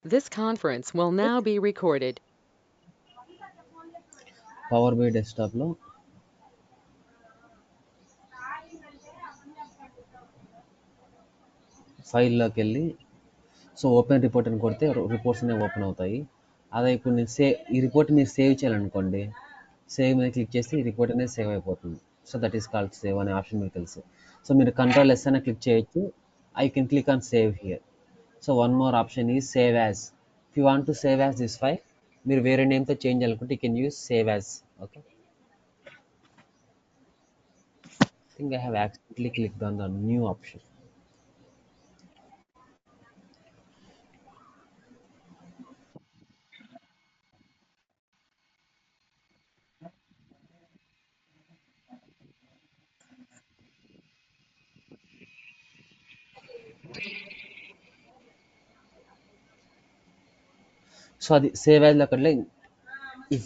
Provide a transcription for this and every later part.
This conference will now be recorded. Power BI డెస్క్టాప్లో ఫైల్లోకి వెళ్ళి ఓపెన్ రిపోర్ట్ అని కొడితే రిపోర్ట్స్ అనేవి ఓపెన్ అవుతాయి. అదే ఇప్పుడు నేను ఈ రిపోర్ట్ మీరు సేవ్ చేయాలనుకోండి, సేవ్ మీద క్లిక్ చేస్తే ఈ రిపోర్ట్ అనేది సేవ్ అయిపోతుంది. దట్ ఈస్ కాల్డ్ సేవ్ అనే ఆప్షన్ మీకు తెలుసు. మీరు కంట్రోల్ S అనే క్లిక్ చేయొచ్చు. I can click on save here. One more option is save as. If you want to save as this file, మీరు వేరే నేమ్తో చేంజ్ అనుకుంటే you can use save as. Okay, I think I have accidentally clicked on the new option. అది save యాజ్లో అక్కడలే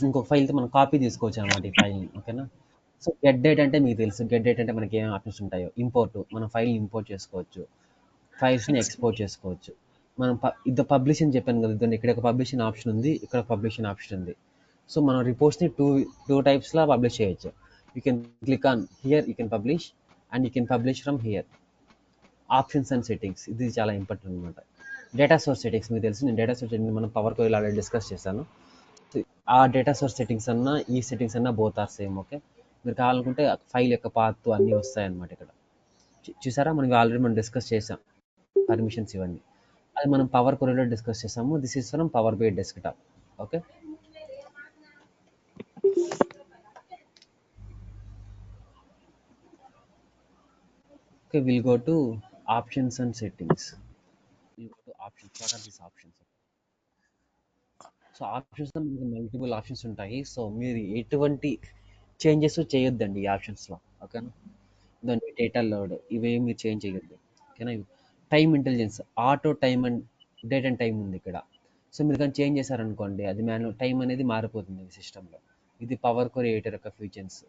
ఇంకొక ఫైల్తో మనం copy తీసుకోవచ్చు అనమాట ఈ ఫైల్ని. ఓకేనా? గెట్ డేట్ అంటే మీకు తెలుసు. గెట్ డేట్ అంటే మనకి ఏం ఆప్షన్స్ ఉంటాయో, ఇంపోర్ట్, మనం ఫైల్ని ఇంపోర్ట్ చేసుకోవచ్చు, ఫైల్స్ని ఎక్స్పోర్ట్ చేసుకోవచ్చు. మనం ఇది పబ్లిష్ అని చెప్పాను కదా, ఇదండి ఇక్కడ ఒక పబ్లిషింగ్ ఆప్షన్ ఉంది, ఇక్కడ పబ్లిషింగ్ ఆప్షన్ ఉంది. మనం రిపోర్ట్స్ని టూ టైప్స్లో పబ్లిష్ చేయొచ్చు. You can click on here, you can publish, and you can publish from here. Options and settings, ఇది చాలా ఇంపార్టెంట్ అనమాట. డేటా సోర్స్ సెట్టింగ్స్ మీకు తెలుసు. నేను డేటా సోర్స్ సెట్టింగ్ మనం పవర్ కోయిల్ ఆల్రెడీ డిస్కస్ చేశాను. ఆ డేటా సోర్స్ సెట్టింగ్స్ అన్నా ఈ సెట్టింగ్స్ అన్నా బోత్ ఆర్ సేమ్. ఓకే, మీరు కావాలనుకుంటే ఫైల్ యొక్క పాత్ అన్నీ వస్తాయన్నమాట ఇక్కడ. చూసారా, మనం డిస్కస్ చేసాం పర్మిషన్స్ ఇవన్నీ. అది మనం పవర్ కోయిల్లో డిస్కస్ చేసాము. This is from power BI desktop. Okay, we'll go to options and settings. We'll go to options. What are these options? ఆప్షన్స్లో మీకు మల్టిపుల్ ఆప్షన్స్ ఉంటాయి. మీరు ఎటువంటి చేంజెస్ చేయొద్దండి ఈ ఆప్షన్స్లో. ఓకేనా? దాని డేటా లోడ్ ఇవేమి మీరు చేంజ్ చేయొద్దు. ఓకేనా? Time intelligence, auto time and date and time ఉంది ఇక్కడ. మీరు కానీ చేంజ్ చేశారనుకోండి, అది మాన్యువల్ టైం అనేది మారిపోతుంది ఈ సిస్టంలో. ఇది పవర్ కొరీ ఎడిటర్ యొక్క ఫీచర్స్.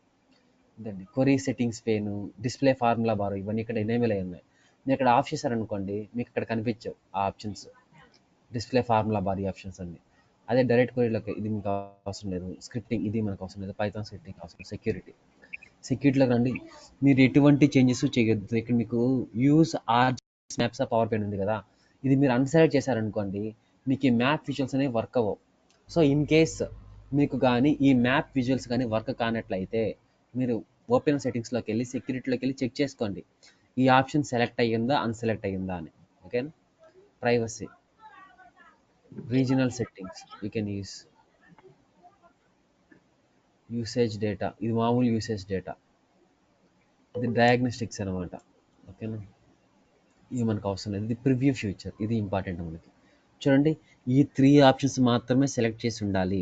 ఇదండి కొరీ సెట్టింగ్స్ పేను, డిస్ప్లే ఫార్ములా బార్, ఇవన్నీ ఇక్కడ ఎనేబుల్ అయి ఉన్నాయి. మీరు ఇక్కడ ఆఫ్ చేశారనుకోండి, మీకు ఇక్కడ కనిపించవు ఆ ఆప్షన్స్, డిస్ప్లే ఫార్ములా బార్ ఈ ఆప్షన్స్ అన్ని. అదే డైరెక్ట్ కొరీలోకి ఇది మీకు అవసరం లేదు. స్క్రిప్టింగ్ ఇది మనకు అవసరం లేదు. పైథాన్ స్క్రిప్టింగ్ అవసరం. సెక్యూరిటీలోకి రండి. మీరు ఎటువంటి చేంజెస్ చేయొద్దు. ఇక్కడ మీకు Azure maps PowerPoint ఉంది కదా, ఇది మీరు అన్సెలెక్ట్ చేశారనుకోండి, మీకు ఈ మ్యాప్ విజువల్స్ అనేవి వర్క్ అవ్వవు. ఇన్ కేస్ మీకు కానీ ఈ మ్యాప్ విజువల్స్ కానీ వర్క్ కానట్లయితే, మీరు ఓపెన్ సెట్టింగ్స్లోకి వెళ్ళి సెక్యూరిటీలోకి వెళ్ళి చెక్ చేసుకోండి, ఈ ఆప్షన్ సెలెక్ట్ అయ్యిందా అన్సెలెక్ట్ అయ్యిందా అని. ఓకేనా? Privacy, regional settings you can usage data, ఇది మామూలు యూసేజ్ డేటా, ఇది డయాగ్నోస్టిక్స్ అనమాట. ఓకేనా? ఇది మనకు అవసరం లేదు. ఇది ప్రివ్యూ ఫ్యూచర్, ఇది ఇంపార్టెంట్ మనకి. చూడండి, ఈ 3 ఆప్షన్స్ మాత్రమే సెలెక్ట్ చేసి ఉండాలి.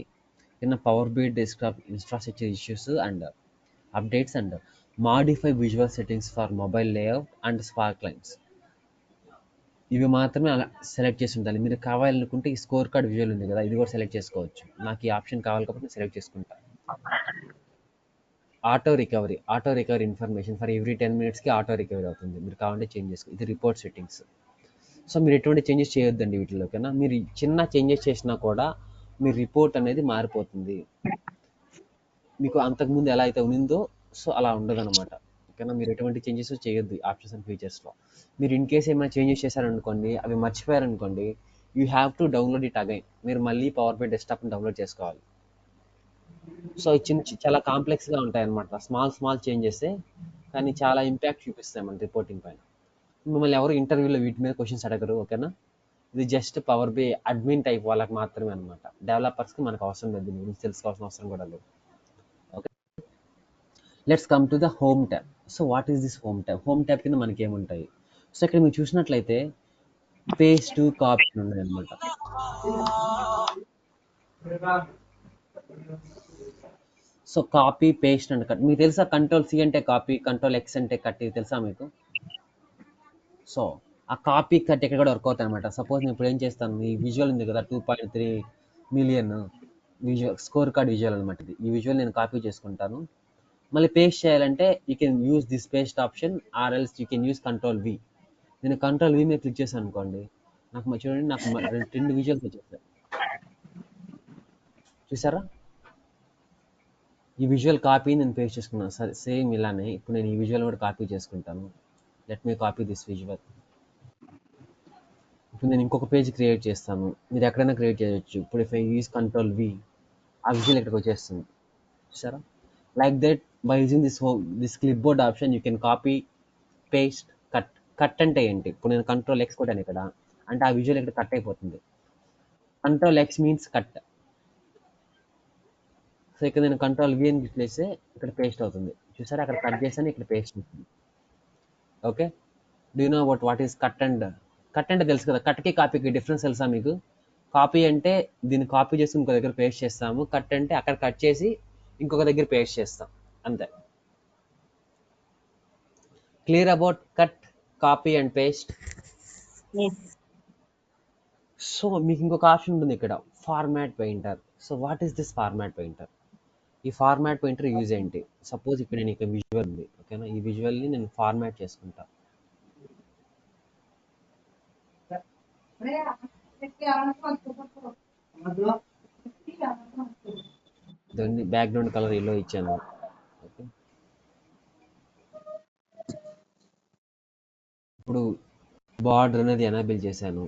Power BI desktop infrastructure issues and updates and modify visual settings for mobile layout and spark lines, ఇవి మాత్రమే అలా సెలెక్ట్ చేసి ఉండాలి. మీరు కావాలనుకుంటే ఈ స్కోర్ కార్డ్ విజువల్ ఉంది కదా, ఇది కూడా సెలెక్ట్ చేసుకోవచ్చు. నాకు ఈ ఆప్షన్ కావాలి కాబట్టి నేను సెలెక్ట్ చేసుకుంటాను. Auto recovery information for every 10 మినిట్స్కి ఆటో రికవరీ అవుతుంది. మీరు కావాలంటే చేంజ్ చేసుకో. ఇది రిపోర్ట్ సెట్టింగ్స్. మీరు ఎటువంటి చేంజెస్ చేయొద్దండి వీటిలో. ఓకేనా? మీరు చిన్న చేంజెస్ చేసినా కూడా మీ రిపోర్ట్ అనేది మారిపోతుంది. మీకు అంతకుముందు ఎలా అయితే ఉందో అలా ఉండదన్నమాట. ఓకేనా? మీరు ఎటువంటి చేంజెస్ చేయొద్దు ఆప్షన్స్ అండ్ ఫీచర్స్లో. మీరు ఇన్ కేస్ ఏమైనా చేంజెస్ చేశారనుకోండి, అవి మర్చిపోయారనుకోండి, you have to download it again. మీరు మళ్ళీ పవర్ బై డెస్క్టాప్ని డౌన్లోడ్ చేసుకోవాలి. చాలా కాంప్లెక్స్గా ఉంటాయి అనమాట. స్మాల్ చేంజెస్ కానీ చాలా ఇంపాక్ట్ చూపిస్తాయి మన రిపోర్టింగ్ పైన. మిమ్మల్ని ఎవరు ఇంటర్వ్యూలో వీటి మీద క్వశ్చన్స్ అడగరు. ఓకేనా? ఇది just power by admin type వాళ్ళకి మాత్రమే అనమాట. డెవలపర్స్కి మనకు అవసరం లేదు, దీని గురించి తెలుసుకోవాల్సిన అవసరం కూడా లేదు. Okay, let's come to the home tab. What is this home tab? Home tab కింద మనకి ఏముంటాయి? ఇక్కడ మీరు చూసినట్లయితే పేస్ట్ టు కాపీ ఉన్నాయి అనమాట. Copy, paste and cut. మీకు తెలుసా Ctrl+C అంటే కాపీ, Ctrl+X అంటే కట్, ఇది తెలుసా మీకు? సో ఆ కాపీ కట్ ఇక్కడ కూడా వర్క్ అవుతాయి అనమాట. సపోజ్ నేను ఇప్పుడు ఏం చేస్తాను, ఈ విజువల్ ఉంది కదా 2.3 million visual score card visual అనమాట. ఇది ఈ విజువల్ నేను కాపీ చేసుకుంటాను. మళ్ళీ పేస్ట్ చేయాలంటే you can use this paste option, or else you can use Ctrl+V. నేను Ctrl+V మీద క్లిక్ చేశాను అనుకోండి, చూడండి, నాకు రెండు విజువల్స్ వచ్చేసాయి. చూసారా? ఈ విజువల్ కాపీ నేను పేస్ట్ చేసుకున్నాను. సరే, సేమ్ ఇలానే ఇప్పుడు నేను ఈ విజువల్ కూడా కాపీ చేసుకుంటాను. Let me copy this visual. ఇప్పుడు నేను ఇంకొక పేజ్ క్రియేట్ చేస్తాను. మీరు ఎక్కడైనా క్రియేట్ చేయొచ్చు. ఇప్పుడు if I use control V, ఆ విజువల్ ఇక్కడికి వచ్చేస్తుంది. చూసారా? Like that, by using this clipboard option you can copy, paste, cut. Cut అంటే ఏంటి? ఇప్పుడు నేను కంట్రోల్ ఎక్స్ కొట్టాను ఇక్కడ, అంటే ఆ విజువల్ ఇక్కడ కట్ అయిపోతుంది. Control X means cut. So ఇక్కడ నేను కంట్రోల్ వి అని క్లిక్ చేస్తే ఇక్కడ పేస్ట్ అవుతుంది. చూసారా? అక్కడ కట్ చేశాను, ఇక్కడ పేస్ట్ అవుతుంది. Okay, do know what is cut and cut అంటే తెలుసు కదా. కట్కి కాపీకి డిఫరెన్స్ తెలుసా మీకు? కాపీ అంటే దీన్ని కాపీ చేసి ఇంకో దగ్గర పేస్ట్ చేస్తాము. కట్ అంటే అక్కడ కట్ చేసి ఇంకొక దగ్గర పేస్ట్ చేస్తాం, అంతే. Clear about cut, copy and paste? Yes. So మీకు ఇంకొక ఆప్షన్ ఉంటుంది ఇక్కడ, format painter. So what is this format painter? ఈ ఫార్మాట్ పెయింటర్ యూజ్ ఏంటి? సపోజ్ ఇక్కడ నేను ఇక విజువల్ ఉంది, ఓకేనా? ఈ విజువల్ని నేను ఫార్మాట్ చేసుకుంటా. దాన్ని బ్యాక్గ్రౌండ్ కలర్ ఎల్లో ఇచ్చాను. ఓకే, ఇప్పుడు బార్డర్ అనేది ఎనేబుల్ చేశాను,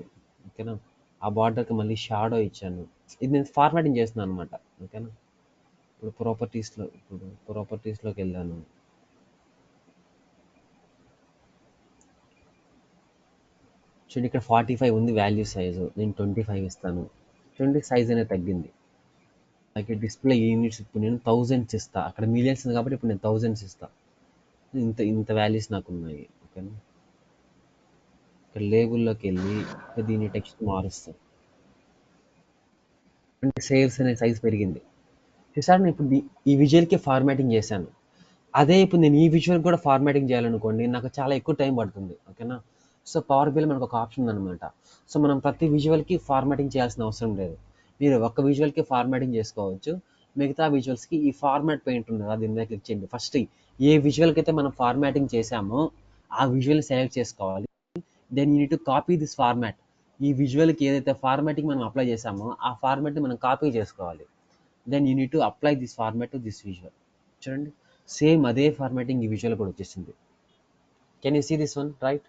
ఓకేనా? ఆ బార్డర్కి మళ్ళీ షాడో ఇచ్చాను. ఇది నేను ఫార్మాటింగ్ చేస్తున్నాను అనమాట, ఓకేనా? ఇప్పుడు ప్రాపర్టీస్లోకి వెళ్ళాను. చూడండి, ఇక్కడ 45 ఉంది వాల్యూ సైజు, నేను 25 ఇస్తాను. చూడండి, సైజ్ అనేది తగ్గింది. అలాగే డిస్ప్లే యూనిట్స్ ఇప్పుడు నేను థౌజండ్స్ ఇస్తా. అక్కడ మిలియన్స్ ఉంది కాబట్టి ఇప్పుడు నేను థౌజండ్స్ ఇస్తా. ఇంత ఇంత వాల్యూస్ నాకు ఉన్నాయి, ఓకేనా? ఇక్కడ లేబుల్లోకి వెళ్ళి దీని టెక్స్ట్ మారుస్తాను. అంటే సేల్స్ అనే సైజ్ పెరిగింది. చూసారు, నేను ఇప్పుడు ఈ విజువల్కి ఫార్మాటింగ్ చేశాను. అదే ఇప్పుడు నేను ఈ విజువల్ కూడా ఫార్మాటింగ్ చేయాలనుకోండి, నాకు చాలా ఎక్కువ టైం పడుతుంది, ఓకేనా? సో పవర్ బిల్ మనకు ఒక ఆప్షన్ ఉందన్నమాట. సో మనం ప్రతి విజువల్కి ఫార్మాటింగ్ చేయాల్సిన అవసరం లేదు. మీరు ఒక్క విజువల్కి ఫార్మాటింగ్ చేసుకోవచ్చు. మిగతా విజువల్స్కి ఈ ఫార్మాట్ పెయింట్ ఉంది కదా, దీని మీద క్లిక్ చేయండి. ఫస్ట్ ఏ విజువల్కి అయితే మనం ఫార్మాటింగ్ చేసామో ఆ విజువల్ సెలెక్ట్ చేసుకోవాలి. Then you need to copy this format. ఈ విజువల్కి ఏదైతే ఫార్మాటింగ్ మనం అప్లై చేసామో ఆ ఫార్మాట్ని మనం కాపీ చేసుకోవాలి. Then you need to apply this format to this visual. చూడండి, సేమ్ అదే ఫార్మాటింగ్ ఈ విజువల్ కూడా వచ్చేసింది. Can you see this one, right?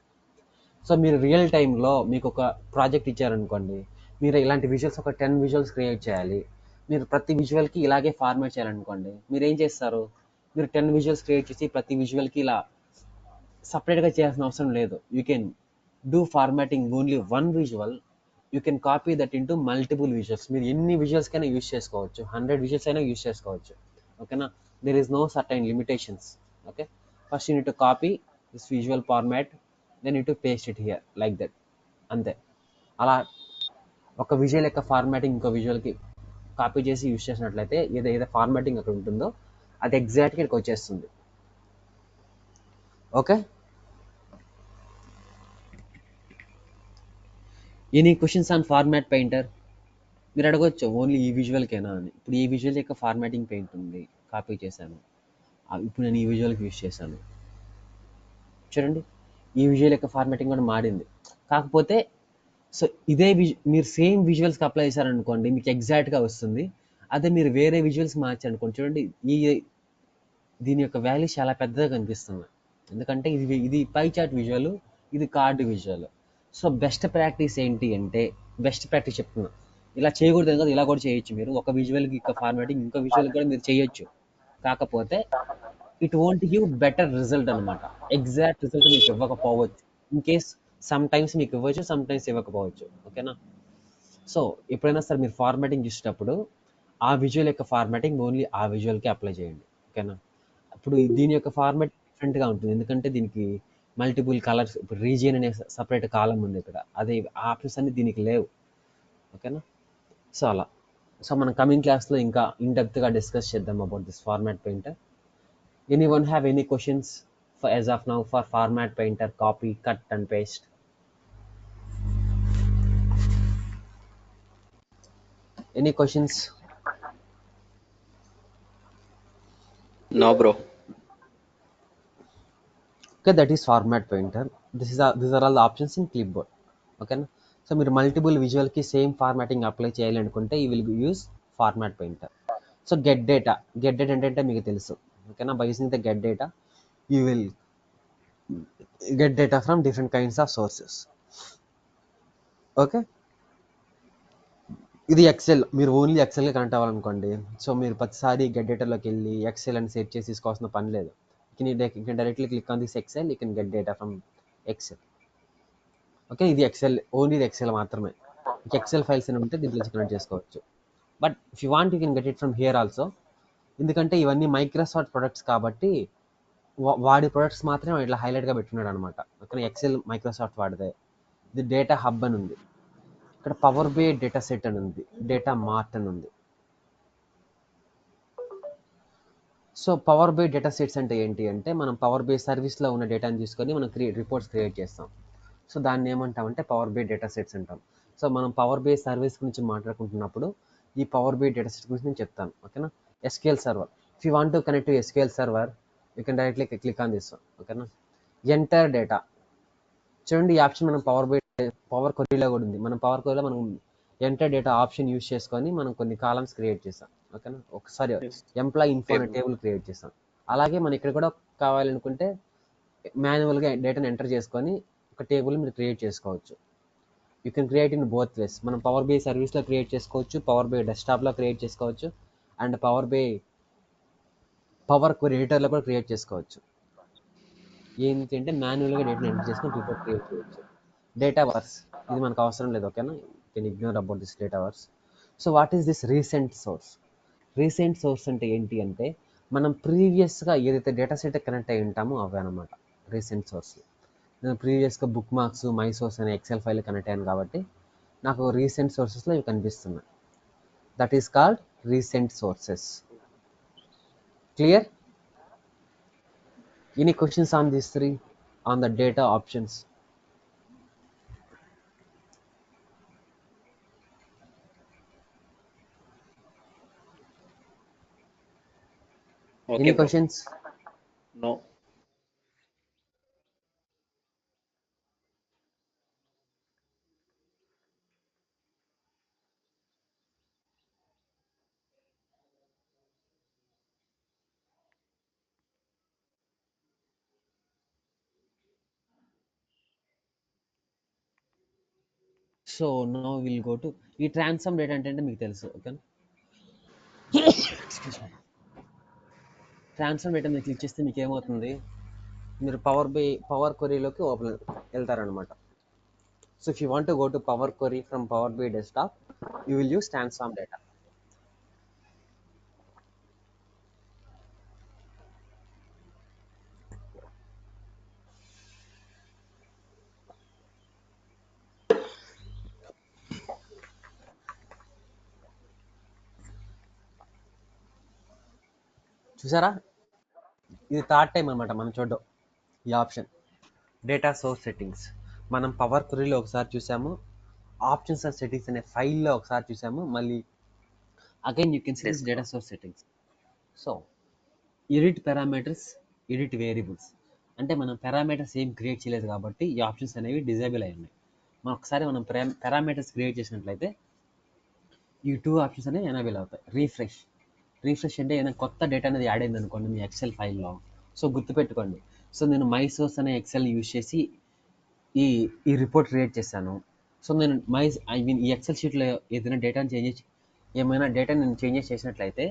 So మీరు రియల్ టైంలో మీకు ఒక ప్రాజెక్ట్ ఇచ్చారనుకోండి, మీరు ఇలాంటి విజువల్స్ ఒక 10 విజువల్స్ క్రియేట్ చేయాలి. మీరు ప్రతి విజువల్కి ఇలాగే ఫార్మాట్ చేయాలనుకోండి, మీరు ఏం చేస్తారు? మీరు 10 విజువల్స్ క్రియేట్ చేసి ప్రతి విజువల్కి ఇలా సపరేట్గా చేయాల్సిన అవసరం లేదు. You can do formatting only one visual. You can copy that into multiple visuals. మీరు ఎన్ని విజువల్స్ కైనా యూస్ చేసుకోవచ్చు, 100 విజువల్స్ అయినా యూస్ చేసుకోవచ్చు, ఓకేనా? There is no certain limitations. Okay, first you need to copy this visual format, then you to paste it here like that, అంతే. అలా ఒక విజువల్ యొక్క ఫార్మాటింగ్ ఇంకో విజువల్కి కాపీ చేసి యూస్ చేసినట్లయితే ఏదైతే ఫార్మాటింగ్ అక్కడ ఉంటుందో అది ఎగ్జాక్ట్గా ఇక్కడికి వచ్చేస్తుంది. Okay, any questions on format painter? మీరు అడగవచ్చు ఓన్లీ ఈ విజువల్కేనా అని. ఇప్పుడు ఈ విజువల్ యొక్క ఫార్మాటింగ్ పెయింట్ ఉంది, కాపీ చేశాను. ఇప్పుడు నేను ఈ విజువల్కి యూస్ చేశాను. చూడండి, ఈ విజువల్ యొక్క ఫార్మాటింగ్ కూడా మారింది. కాకపోతే సో ఇదే మీరు సేమ్ విజువల్స్కి అప్లై చేశారనుకోండి, మీకు ఎగ్జాక్ట్గా వస్తుంది. అదే మీరు వేరే విజువల్స్ మార్చారనుకోండి, చూడండి దీని యొక్క వాల్యూ చాలా పెద్దగా కనిపిస్తుంది. ఎందుకంటే ఇది పై చార్ట్ విజువల్, ఇది card visual. So best practice ఏంటి అంటే, బెస్ట్ ప్రాక్టీస్ చెప్తున్నా, ఇలా చేయకూడదు కదా, ఇలా కూడా చేయొచ్చు. మీరు ఒక విజువల్కి ఇంకా ఫార్మాటింగ్ ఇంకో విజువల్ కూడా మీరు చేయొచ్చు. కాకపోతే it won't give better result అనమాట. ఎగ్జాక్ట్ రిజల్ట్ మీకు ఇవ్వకపోవచ్చు. ఇన్ కేస్ సమ్ టైమ్స్ మీకు ఇవ్వచ్చు, సమ్ టైమ్స్ ఇవ్వకపోవచ్చు, ఓకేనా? సో ఎప్పుడైనా సరే మీరు ఫార్మాటింగ్ చూసేటప్పుడు ఆ విజువల్ యొక్క ఫార్మాటింగ్ ఓన్లీ ఆ విజువల్కి అప్లై చేయండి, ఓకేనా? ఇప్పుడు దీని యొక్క ఫార్మాట్ డిఫరెంట్గా ఉంటుంది, ఎందుకంటే దీనికి మల్టిపుల్ కలర్స్, ఇప్పుడు రీజియన్ అనే సపరేట్ కాలం ఉంది ఇక్కడ, అదే ఆప్షన్స్ అన్ని దీనికి లేవు, ఓకేనా? సో అలా. సో మనం కమింగ్ క్లాస్లో ఇంకా ఇన్ డెప్త్గా డిస్కస్ చేద్దాం about this format painter. Anyone have any questions for as of now for format painter, copy, cut and paste? Any questions? No, bro. Okay, that is format painter. These are all the options in clipboard. Okay, so మీరు multiple విజువల్కి same formatting apply చేయాలి అనుకుంటే you will use format painter. So get data అంటే మీకు తెలుసు, ఓకేనా. By using the get data you will get data from different kinds of sources. Okay, ఇది XL. మీరు only ఎక్సెల్గా connect అవ్వాలనుకోండి, so మీరు ప్రతిసారి గెట్ డేటాలోకి వెళ్ళి ఎక్సెల్ అని సెట్ చేసి తీసుకోవాల్సిన పని లేదు. You can directly click on this Excel, you can get data from Excel. Okay, ఇది ఎక్సెల్, ఓన్లీ ఇది ఎక్సెల్ మాత్రమే. మీకు ఎక్సెల్ ఫైల్స్ అని ఉంటే దీంట్లో కనెక్ట్ చేసుకోవచ్చు. But if you want you can get it from here also. ఎందుకంటే ఇవన్నీ మైక్రోసాఫ్ట్ ప్రొడక్ట్స్ కాబట్టి వాడి ప్రొడక్ట్స్ మాత్రమే ఇట్లా హైలైట్గా పెట్టున్నాడు అనమాట. ఓకే, ఎక్సెల్ మైక్రోసాఫ్ట్ వాడిదే. ఇది డేటా హబ్ అని ఉంది, ఇక్కడ పవర్ బై డేటా సెట్ అని ఉంది, డేటా మార్ట్ అని ఉంది. So power by data sets అంటే ఏంటి అంటే, మనం పవర్ బై సర్వీస్లో ఉన్న డేటాని తీసుకొని మనం రిపోర్ట్స్ క్రియేట్ చేస్తాం. సో దాన్ని ఏమంటామంటే పవర్ బై డేటా సెట్స్ అంటాం. సో మనం పవర్ బై సర్వీస్ గురించి మాట్లాడుకుంటున్నప్పుడు ఈ పవర్ బై డేటా సెట్ గురించి నేను చెప్తాను, ఓకేనా. SQL server, if you want to connect to SQL server you can directly click on this, ఓకేనా. ఎంటర్ డేటా, చూడండి ఈ ఆప్షన్ మనం పవర్ క్వరీలో కూడా ఉంది. మనం పవర్ క్వరీలో మనం ఎంటర్ డేటా ఆప్షన్ యూజ్ చేసుకొని మనం కొన్ని కాలమ్స్ క్రియేట్ చేస్తాం, ఓకేనా. ఒకసారి Yes. ఎంప్లాయ్ ఇన్ఫో అనే Table. టేబుల్ క్రియేట్ చేస్తాం. అలాగే మనం ఇక్కడ కూడా కావాలనుకుంటే మాన్యువల్గా డేటాను ఎంటర్ చేసుకొని ఒక టేబుల్ మీరు క్రియేట్ చేసుకోవచ్చు. You can create in both ways. మనం పవర్ బై సర్వీస్లో క్రియేట్ చేసుకోవచ్చు, పవర్ బై డెస్క్టాప్లో క్రియేట్ చేసుకోవచ్చు, అండ్ పవర్ క్వరీ ఎడిటర్లో కూడా క్రియేట్ చేసుకోవచ్చు. ఏంటి అంటే మాన్యువల్గా డేటాను ఎంటర్ చేసుకొని రిపోర్ట్ క్రియేట్ చేయొచ్చు. డేటా వర్స్, ఇది మనకు అవసరం లేదు, ఓకేనా. You can ignore about this Dataverse. So what is this recent source? Recent source అంటే ఏంటి అంటే, మనం ప్రీవియస్గా ఏదైతే డేటా సెట్ కనెక్ట్ అయి ఉంటామో అవే అనమాట రీసెంట్ సోర్స్. నేను ప్రీవియస్గా బుక్ మార్క్స్, మై సోర్స్ అనే ఎక్సెల్ ఫైల్ కనెక్ట్ అయ్యాను కాబట్టి నాకు రీసెంట్ సోర్సెస్లో ఇవి కనిపిస్తున్నాయి. That is called recent sources. Clear? Any questions on this three, on the data options? Okay, any bro. Questions? No. So no will go to ఈ transform data అంటే మీకు తెలుసు, ఓకేనా. ట్రాన్స్ఫార్మ్ డేటా మీరు క్లిక్ చేస్తే మీకు ఏమవుతుంది, మీరు పవర్ క్వరీలోకి ఓపెన్ వెళ్తారనమాట. So if you want to go to power query from power BI desktop you will use transform data. చూసారా, ఇది థర్డ్ టైం అనమాట మనం చూడడం ఈ ఆప్షన్, డేటా సోర్స్ సెట్టింగ్స్. మనం పవర్ క్వరీలో ఒకసారి చూసాము, ఆప్షన్స్ అండ్ సెట్టింగ్స్ అనే ఫైల్లో ఒకసారి చూసాము, మళ్ళీ again you can see this data source settings. So edit parameters, edit variables అంటే మనం పారామీటర్స్ ఏం క్రియేట్ చేయలేదు కాబట్టి ఈ ఆప్షన్స్ అనేవి డిజేబుల్ అయి ఉన్నాయి. ఒకసారి మనం పారామీటర్స్ క్రియేట్ చేసినట్లయితే ఈ టూ ఆప్షన్స్ అనేవి ఎనేబుల్ అవుతాయి. రీఫ్రెష్ అంటే ఏదైనా కొత్త డేటా అనేది యాడ్ అయింది అనుకోండి మీ ఎక్సెల్ ఫైల్లో. సో గుర్తుపెట్టుకోండి, సో నేను మై సోర్స్ అనే ఎక్సెల్ యూజ్ చేసి ఈ ఈ రిపోర్ట్ క్రియేట్ చేశాను. సో నేను ఈ ఎక్సెల్ షీట్లో ఏమైనా డేటా నేను చేంజెస్ చేసినట్లయితే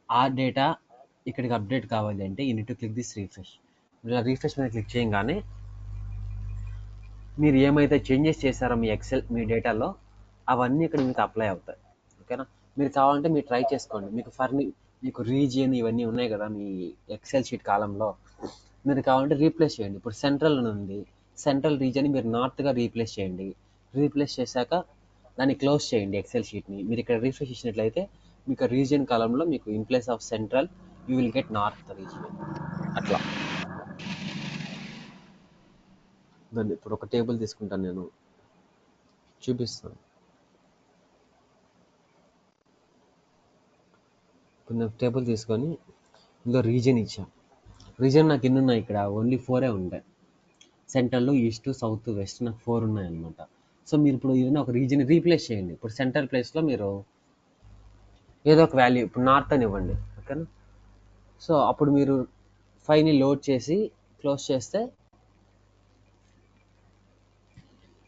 ఆ డేటా ఇక్కడికి అప్డేట్ కావాలి అంటే you need to click this refresh. ఇలా రీఫ్రెష్ మీద క్లిక్ చేయగానే మీరు ఏమైతే చేంజెస్ చేశారో మీ డేటాలో అవన్నీ ఇక్కడ మీకు అప్లై అవుతాయి, ఓకేనా. మీరు కావాలంటే మీరు ట్రై చేసుకోండి. మీకు రీజియన్ ఇవన్నీ ఉన్నాయి కదా మీ ఎక్సెల్ షీట్ కాలంలో, మీరు కావాలంటే రీప్లేస్ చేయండి. ఇప్పుడు సెంట్రల్ ఉంది, సెంట్రల్ రీజియన్ మీరు నార్త్గా రీప్లేస్ చేయండి. రీప్లేస్ చేశాక దాన్ని క్లోజ్ చేయండి ఎక్సెల్ షీట్ని. మీరు ఇక్కడ రీఫ్రెష్ చేసినట్లయితే మీకు రీజియన్ కాలంలో మీకు in place of central you will get north region. అట్లా దాన్ని ఇప్పుడు ఒక టేబుల్ తీసుకుంటాను, నేను చూపిస్తాను. కొన్ని టేబుల్ తీసుకొని ఇందులో రీజియన్ ఇచ్చాం. రీజియన్ నాకు ఎన్ని ఉన్నాయి, ఇక్కడ ఓన్లీ 4 ఉంటాయి. సెంట్రల్, ఈస్ట్, సౌత్, వెస్ట్ నాకు 4 ఉన్నాయి అనమాట. సో మీరు ఇప్పుడు ఏదైనా ఒక రీజియన్ రీప్లేస్ చేయండి. ఇప్పుడు సెంటర్ ప్లేస్లో మీరు ఏదో ఒక వాల్యూ ఇప్పుడు నార్త్ అని ఇవ్వండి, ఓకేనా. సో అప్పుడు మీరు ఫైల్ని లోడ్ చేసి క్లోజ్ చేస్తే,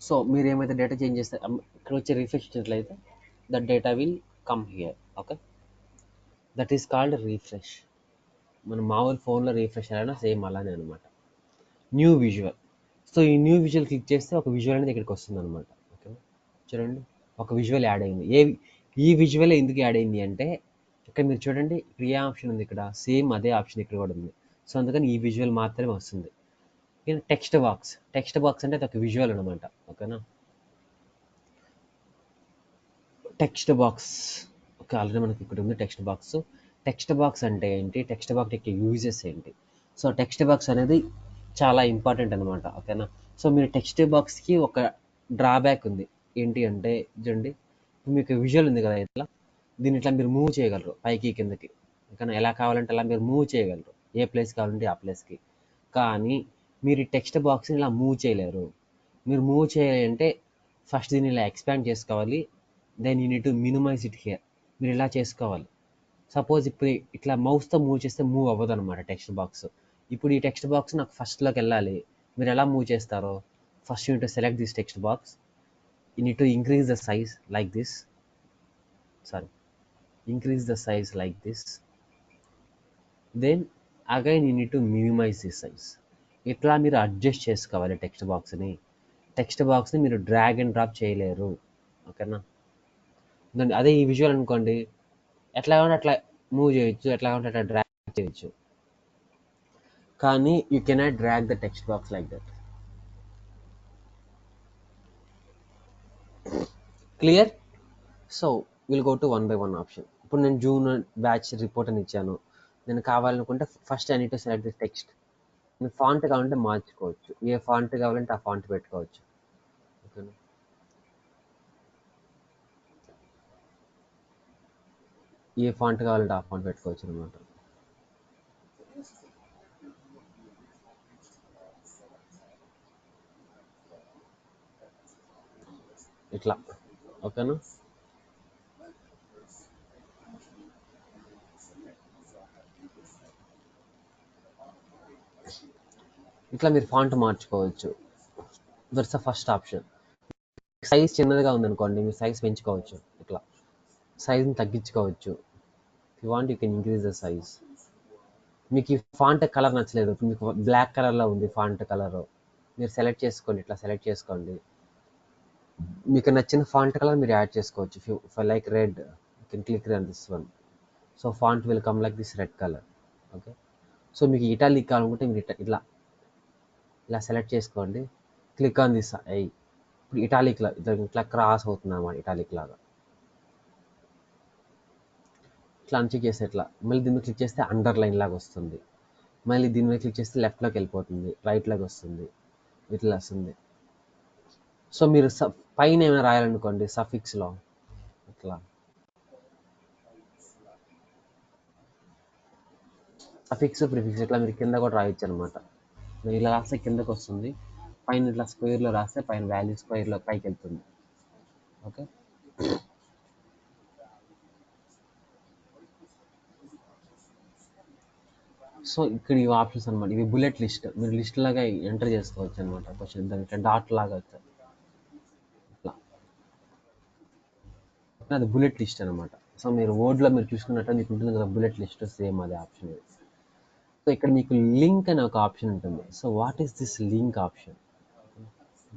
సో మీరు ఏమైతే డేటా చేంజ్ చేస్తే ఇక్కడ వచ్చి రిఫ్రెష్ చేసినట్లయితే that data will come here, okay. That is called refresh. మన మామూలు ఫోన్లో రీఫ్రెష్ అయినా సేమ్ అలానే అనమాట. New visual. సో ఈ న్యూ విజువల్ క్లిక్ చేస్తే ఒక విజువల్ అనేది ఇక్కడికి వస్తుంది అనమాట, ఓకే. చూడండి, ఒక విజువల్ యాడ్ అయింది. ఈ విజువల్ ఎందుకు యాడ్ అయింది అంటే, ఇక్కడ మీరు చూడండి, ఇక్కడ ఏ ఆప్షన్ ఉంది, ఇక్కడ సేమ్ అదే ఆప్షన్ ఇక్కడ కూడా ఉంది. సో అందుకని ఈ విజువల్ మాత్రమే వస్తుంది. Text box. టెక్స్ట్ బాక్స్ అంటే అది ఒక విజువల్ అనమాట, ఓకేనా. Text box, okay. ఆల్రెడీ మనకి ఇక్కడ ఉంది టెక్స్ట్ బాక్స్. టెక్స్ట్ బాక్స్ అంటే ఏంటి, టెక్స్ట్ బాక్స్ యొక్క యూజెస్ ఏంటి? సో టెక్స్ట్ బాక్స్ అనేది చాలా ఇంపార్టెంట్ అనమాట, ఓకేనా. సో మీరు టెక్స్ట్ బాక్స్కి ఒక డ్రాబ్యాక్ ఉంది. ఏంటి అంటే, చూడండి, మీకు విజువల్ ఉంది కదా, ఇట్లా దీన్ని ఇట్లా మీరు మూవ్ చేయగలరు పైకి కిందకి, ఓకేనా. ఎలా కావాలంటే అలా మీరు మూవ్ చేయగలరు, ఏ ప్లేస్ కావాలంటే ఆ ప్లేస్కి. కానీ మీరు ఈ టెక్స్ట్ బాక్స్ని ఇలా మూవ్ చేయలేరు. మీరు మూవ్ చేయాలంటే ఫస్ట్ దీన్ని ఇలా ఎక్స్పాండ్ చేసుకోవాలి. Then you need to minimize it here. మీరు ఇలా చేసుకోవాలి. సపోజ్ ఇప్పుడు ఇట్లా మౌస్తో మూవ్ చేస్తే మూవ్ అవ్వదు అనమాట టెక్స్ట్ బాక్స్. ఇప్పుడు ఈ టెక్స్ట్ బాక్స్ నాకు ఫస్ట్లోకి వెళ్ళాలి. మీరు ఎలా మూవ్ చేస్తారో, first you need to select this text box. You need to increase the size like this. Increase the size like this. Then again you need to minimize the size. ఇట్లా మీరు adjust చేసుకోవాలి text బాక్స్ని. Text బాక్స్ని మీరు drag and drop చేయలేరు, ఓకేనా. అదే ఈ విజువల్ అనుకోండి, ఎట్లా కావాలంటే అట్లా మూవ్ చేయొచ్చు, ఎట్లా కావాలంటే అట్లా డ్రాగ్ చేయొచ్చు. కానీ you cannot drag the text box like that. Clear? So will go to one by one option. ఇప్పుడు నేను జూన్ బ్యాచ్ రిపోర్ట్ అని ఇచ్చాను. నేను కావాలనుకుంటే first I need to select this text. మీరు ఫాంట్ కావాలంటే మార్చుకోవచ్చు, ఏ ఫాంట్ కావాలంటే ఆ ఫాంట్ పెట్టుకోవచ్చు, ఓకేనా. ఏ ఫాంట్ కావాలంటే ఆ ఫాంట్ పెట్టుకోవచ్చు అనమాట. ఇట్లా, ఓకేనా. ఇట్లా మీరు ఫాంట్ మార్చుకోవచ్చు. That's the first option. Size చిన్నదిగా ఉందనుకోండి, మీరు సైజ్ పెంచుకోవచ్చు, ఇట్లా సైజ్ని తగ్గించుకోవచ్చు. You want you can increase the size. మీకు ఈ ఫాంట్ కలర్ నచ్చలేదు, మీకు బ్లాక్ కలర్లో ఉంది ఫాంట్ కలర్, మీరు సెలెక్ట్ చేసుకోండి, ఇట్లా సెలెక్ట్ చేసుకోండి. మీకు నచ్చిన ఫాంట్ కలర్ మీరు యాడ్ చేసుకోవచ్చు. If I like red, you can click on this one. So font will come like this red colour, okay. So మీకు ఇటాలిక్ కావాలనుకుంటే మీరు ఇట్లా ఇలా సెలెక్ట్ చేసుకోండి, క్లిక్ ఆన్ దిస్ ఐ. ఇప్పుడు ఇటాలిక్లో ఇట్లా క్రాస్ అవుతుంది అన్నమాట, ఇటాలిక్ లాగా. ఇట్లా అన్చెక్ చేస్తే ఇట్లా, మళ్ళీ దీని మీద క్లిక్ చేస్తే అండర్లైన్ లాగా వస్తుంది. మళ్ళీ దీని మీద క్లిక్ చేస్తే లెఫ్ట్లోకి వెళ్ళిపోతుంది, రైట్లోకి వస్తుంది, ఇట్లా వస్తుంది. సో మీరు పైన ఏమైనా రాయాలనుకోండి సఫిక్స్లో, ఇట్లా సఫిక్స్ ప్రిఫిక్స్ ఇట్లా మీరు కింద కూడా రాయొచ్చు అనమాట. మీరు ఇలా రాస్తే కిందకు వస్తుంది, పైన ఇట్లా స్క్వేర్లో రాస్తే పైన వాల్యూ స్క్వేర్లో పైకి వెళ్తుంది, ఓకే. సో ఇక్కడ ఇవి ఆప్షన్స్ అనమాట. ఇవి బుల్లెట్ లిస్ట్, మీరు లిస్ట్ లాగా ఎంటర్ చేసుకోవచ్చు అనమాట. కొంచెం దాని ఇట్లా డాట్ లాగా వస్తుంది, ఇట్లా అది బుల్లెట్ లిస్ట్ అనమాట. సో మీరు వర్డ్లో మీరు చూసుకున్నట్టు మీకు ఉంటుంది కదా బుల్లెట్ లిస్ట్, సేమ్ అదే ఆప్షన్. సో ఇక్కడ మీకు లింక్ అనే ఒక ఆప్షన్ ఉంటుంది. So what is this link option?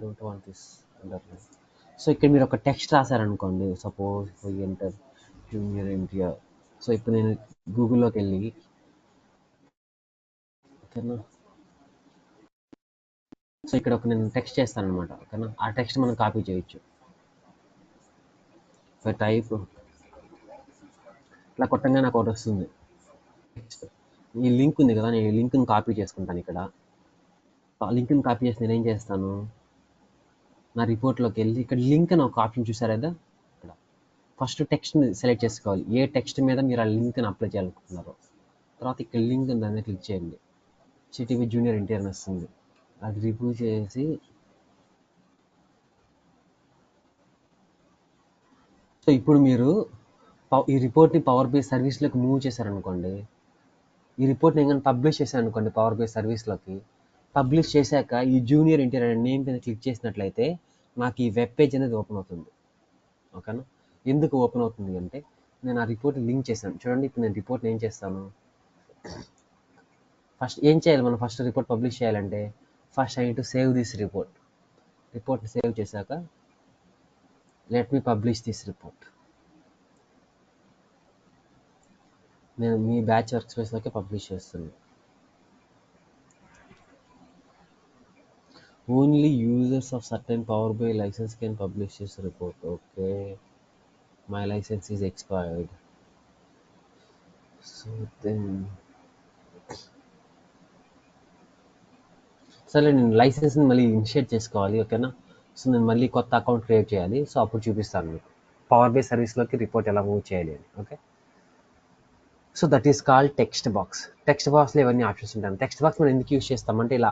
Don't want this underline. So ఇక్కడ మీరు ఒక టెక్స్ట్ రాశారనుకోండి, suppose enter junior NTR. So ఇప్పుడు నేను గూగుల్లోకి వెళ్ళి, ఓకేనా. సో ఇక్కడ ఒక నేను టెక్స్ట్ చేస్తాను అనమాట, ఓకేనా. ఆ టెక్స్ట్ మనం కాపీ చేయొచ్చు. టైప్ ఇట్లా కొట్టంగా నాకు ఒకటి వస్తుంది టెక్స్ట్. ఈ లింక్ ఉంది కదా, నేను ఈ లింక్ని కాపీ చేసుకుంటాను ఇక్కడ. ఆ లింక్ని కాపీ చేసి నేను ఏం చేస్తాను, నా రిపోర్ట్లోకి వెళ్ళి ఇక్కడ లింక్ అని ఒక ఆప్షన్ చూసారు కదా, ఇక్కడ ఫస్ట్ టెక్స్ట్ని సెలెక్ట్ చేసుకోవాలి, ఏ టెక్స్ట్ మీద మీరు ఆ లింక్ని అప్లై చేయాలనుకుంటున్నారో. తర్వాత ఇక్కడ లింక్ దాన్ని క్లిక్ చేయండి, సిటీవీ జూనియర్ ఎన్టీఆర్ అని వస్తుంది. అది రిమూవ్ చేసి సో ఇప్పుడు మీరు ఈ రిపోర్ట్ని పవర్ బై సర్వీస్లోకి మూవ్ చేశారనుకోండి, ఈ రిపోర్ట్ని ఏమైనా పబ్లిష్ చేశారనుకోండి పవర్ బై సర్వీస్లోకి, పబ్లిష్ చేశాక ఈ జూనియర్ ఎన్టీఆర్ అనే నేమ్ మీద క్లిక్ చేసినట్లయితే నాకు ఈ వెబ్ పేజ్ అనేది ఓపెన్ అవుతుంది. ఓకేనా? ఎందుకు ఓపెన్ అవుతుంది అంటే నేను ఆ రిపోర్ట్ లింక్ చేశాను. చూడండి, ఇప్పుడు నేను రిపోర్ట్ని ఏం చేస్తాను, ఫస్ట్ ఏం చేయాలి, మనం ఫస్ట్ రిపోర్ట్ పబ్లిష్ చేయాలంటే first I need to save this రిపోర్ట్ని సేవ్ చేశాక let me publish this report. నేను మీ బ్యాచ్ వర్క్ స్పేస్లోకి పబ్లిష్ చేస్తున్నాను. Only users of certain power BI license can publish this report. Okay, my license is expired. So then సరే, నేను లైసెన్స్ని మళ్ళీ initiate చేసుకోవాలి. ఓకేనా? సో నేను మళ్ళీ కొత్త అకౌంట్ క్రియేట్ చేయాలి. సో అప్పుడు చూపిస్తాను మీకు పవర్ బై సర్వీస్లోకి రిపోర్ట్ ఎలా మూవ్ చేయాలి అని. Okay, so that is called text box. Text బాక్స్లో ఇవన్నీ ఆప్షన్స్ ఉంటాయి. టెక్స్ట్ బాక్స్ మనం ఎందుకు యూస్ చేస్తామంటే ఇలా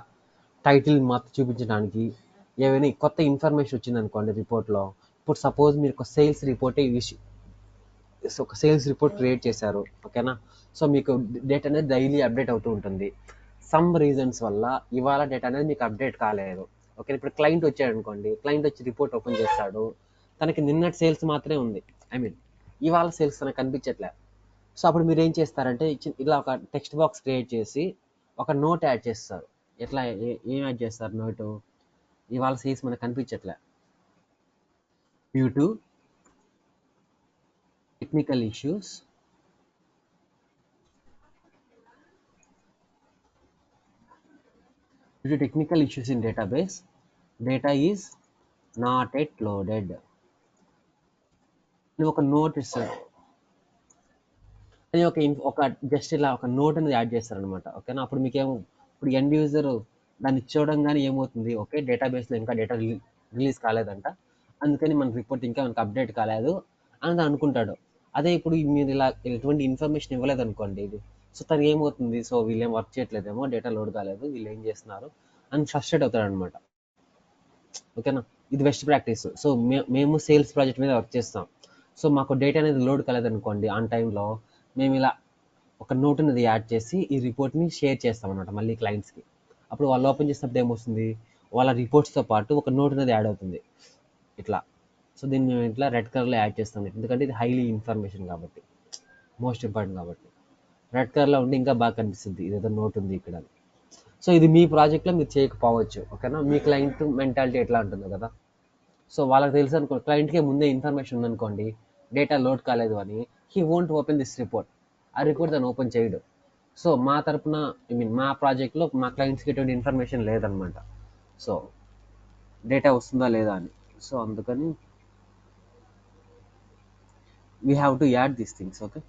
టైటిల్ మాత్రం చూపించడానికి, ఏమైనా కొత్త ఇన్ఫర్మేషన్ వచ్చిందనుకోండి రిపోర్ట్లో. ఇప్పుడు సపోజ్ మీరు ఒక సేల్స్ రిపోర్ట్ క్రియేట్ చేశారు. ఓకేనా? సో మీకు డేటా అనేది డైలీ అప్డేట్ అవుతూ ఉంటుంది. సమ్ రీజన్స్ వల్ల ఇవాళ డేటా అనేది మీకు అప్డేట్ కాలేదు. ఓకే, ఇప్పుడు క్లయింట్ వచ్చాడు అనుకోండి, క్లయింట్ వచ్చి రిపోర్ట్ ఓపెన్ చేస్తాడు, తనకి నిన్నటి సేల్స్ మాత్రమే ఉంది, ఇవాళ సేల్స్ తనకు కనిపించట్లే. సో అప్పుడు మీరు ఏం చేస్తారంటే ఇలా ఒక టెక్స్ట్ బాక్స్ క్రియేట్ చేసి ఒక నోట్ యాడ్ చేస్తారు. ఎట్లా ఏం యాడ్ చేస్తారు నోటు, ఇవాళ సేల్స్ మనకు కనిపించట్లే due to technical issues in database, data is not yet loaded. నువ్వు ఒక నోట్ ఇస్తారు, అది ఒక జస్ట్ ఇలా ఒక నోట్ అనేది యాడ్ చేస్తారనమాట. ఓకేనా? అప్పుడు మీకేమో ఇప్పుడు ఎండ్ యూజర్ దాన్ని చూడంగానే ఏమవుతుంది, ఓకే డేటాబేస్లో ఇంకా డేటా రిలీజ్ కాలేదంట, అందుకని మన రిపోర్ట్ ఇంకా మనకు అప్డేట్ కాలేదు అని అనుకుంటాడు. అదే ఇప్పుడు మీరు ఇలా ఎటువంటి ఇన్ఫర్మేషన్ ఇవ్వలేదు అనుకోండి ఇది, సో తను ఏమవుతుంది, సో వీళ్ళు ఏం వర్క్ చేయట్లేదేమో, డేటా లోడ్ కాలేదు, వీళ్ళు ఏం చేస్తున్నారు అని ఫ్రస్ట్రేట్ అవుతాడు అనమాట. ఓకేనా? ఇది బెస్ట్ ప్రాక్టీస్. సో మేము సేల్స్ ప్రాజెక్ట్ మీద వర్క్ చేస్తాం. సో మాకు డేటా అనేది లోడ్ కాలేదనుకోండి ఆన్ టైంలో, మేము ఇలా ఒక నోట్ అనేది యాడ్ చేసి ఈ రిపోర్ట్ని షేర్ చేస్తాం అనమాట మళ్ళీ క్లయింట్స్కి. అప్పుడు వాళ్ళు ఓపెన్ చేసినప్పుడు ఏమొస్తుంది, వాళ్ళ రిపోర్ట్స్తో పాటు ఒక నోట్ అనేది యాడ్ అవుతుంది ఇట్లా. సో దీన్ని మేము ఇట్లా రెడ్ కలర్లో యాడ్ చేస్తాం, ఎందుకంటే ఇది హైలీ ఇన్ఫర్మేషన్ కాబట్టి, మోస్ట్ ఇంపార్టెంట్ కాబట్టి. రెడ్ కలర్లో ఉండి ఇంకా బాగా కనిపిస్తుంది ఇదేదో నోట్ ఉంది ఇక్కడ. సో ఇది మీ ప్రాజెక్ట్లో మీరు చేయకపోవచ్చు. ఓకేనా? మీ క్లయింట్ మెంటాలిటీ ఎట్లా ఉంటుందో కదా. సో వాళ్ళకి తెలుసు అనుకో, క్లయింట్కే ముందే ఇన్ఫర్మేషన్ ఉందనుకోండి డేటా లోడ్ కాలేదు అని, he won't open this report. ఆ రిపోర్ట్ దాన్ని ఓపెన్ చేయడు. సో మా తరపున మా ప్రాజెక్ట్లో మా క్లయింట్స్కి ఎటువంటి ఇన్ఫర్మేషన్ లేదనమాట, సో డేటా వస్తుందా లేదా అని. సో అందుకని we have to add these things. Okay,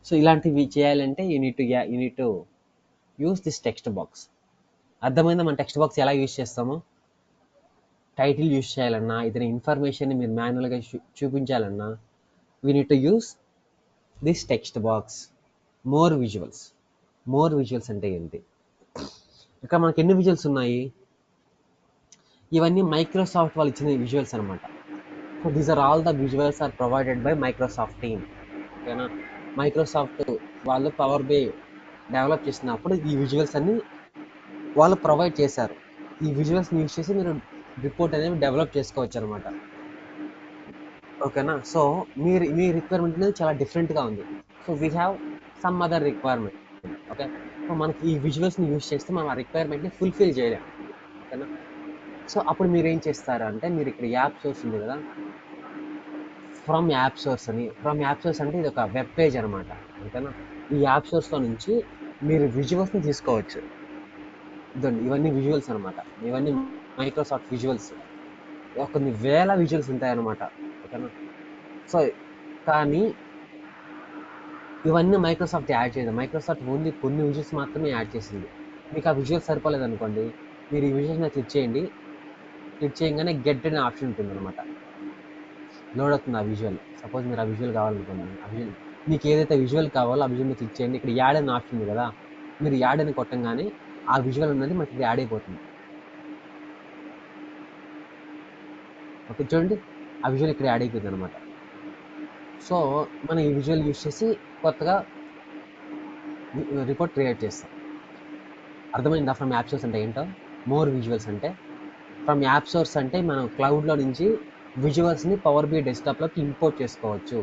so ఇలాంటివి చేయాలంటే you need to use this text box. అర్థమైందా మన టెక్స్ట్ బాక్స్ ఎలా యూజ్ చేస్తామో? టైటిల్ యూజ్ చేయాలన్నా, ఇతని ఇన్ఫర్మేషన్ని మీరు మాన్యువల్గా చూపించాలన్నా, we need to use this text box. More visuals అంటే ఏంటి, ఇక్కడ మనకి ఎన్ని విజువల్స్ ఉన్నాయి, ఇవన్నీ మైక్రోసాఫ్ట్ వాళ్ళు ఇచ్చిన విజువల్స్ అనమాట. So these are all the visuals are provided by Microsoft team. ఓకేనా? మైక్రోసాఫ్ట్ వాళ్ళు పవర్ బై డెవలప్ చేసినప్పుడు ఈ విజువల్స్ అన్ని వాళ్ళు ప్రొవైడ్ చేశారు. ఈ విజువల్స్ని యూజ్ చేసి మీరు రిపోర్ట్ అనేది డెవలప్ చేసుకోవచ్చు అనమాట. ఓకేనా? సో మీ రిక్వైర్మెంట్ అనేది చాలా డిఫరెంట్గా ఉంది. So we have some other requirement. Okay, so మనకి ఈ విజువల్స్ని యూజ్ చేస్తే మనం ఆ రిక్వైర్మెంట్ని ఫుల్ఫిల్ చేయలేం. ఓకేనా? సో అప్పుడు మీరు ఏం చేస్తారు అంటే, మీరు ఇక్కడ యాప్ సోర్స్ ఉంది కదా, ఫ్రమ్ యాప్ సోర్స్ అంటే ఇది ఒక వెబ్ పేజ్ అనమాట. ఓకేనా? ఈ యాప్ సోర్స్లో నుంచి మీరు విజువల్స్ని తీసుకోవచ్చు. ఇవన్నీ విజువల్స్ అనమాట, ఇవన్నీ మైక్రోసాఫ్ట్ విజువల్స్. కొన్ని వేల విజువల్స్ ఉంటాయన్నమాట. ఓకేనా? సో కానీ ఇవన్నీ మైక్రోసాఫ్ట్ యాడ్ చేయదు. మైక్రోసాఫ్ట్ ఓన్లీ కొన్ని విజువల్స్ మాత్రమే యాడ్ చేసింది. మీకు ఆ విజువల్స్ సరిపోలేదు అనుకోండి, మీరు ఈ విజువల్స్ మీద క్లిక్ చేయండి, క్లిక్ చేయగానే గెట్ అనే ఆప్షన్ ఉంటుంది అనమాట, లోడ్ అవుతుంది ఆ విజువల్. సపోజ్ మీరు ఆ విజువల్ కావాలనుకోండి, ఆ విజువల్ మీకు ఏదైతే విజువల్ కావాలో ఆ విజువల్ మీద క్లిక్ చేయండి. ఇక్కడ యాడ్ అనే ఆప్షన్ ఉంది కదా, మీరు యాడ్ అని కొట్టంగానే ఆ విజువల్ అనేది మనకి యాడ్ అయిపోతుంది. ఓకే, చూడండి ఆ విజువల్ ఇక్కడ యాడ్ అయిపోయింది అనమాట. సో మనం ఈ విజువల్ యూస్ చేసి కొత్తగా రిపోర్ట్ క్రియేట్ చేస్తాం. అర్థమైందా? ఫ్రమ్ యాప్ సోర్స్ అంటే ఏంటో? మోర్ విజువల్స్ అంటే ఫ్రమ్ యాప్ సోర్స్ అంటే మనం క్లౌడ్లో నుంచి విజువల్స్ని పవర్ బి డెస్క్టాప్లోకి ఇంపోర్ట్ చేసుకోవచ్చు.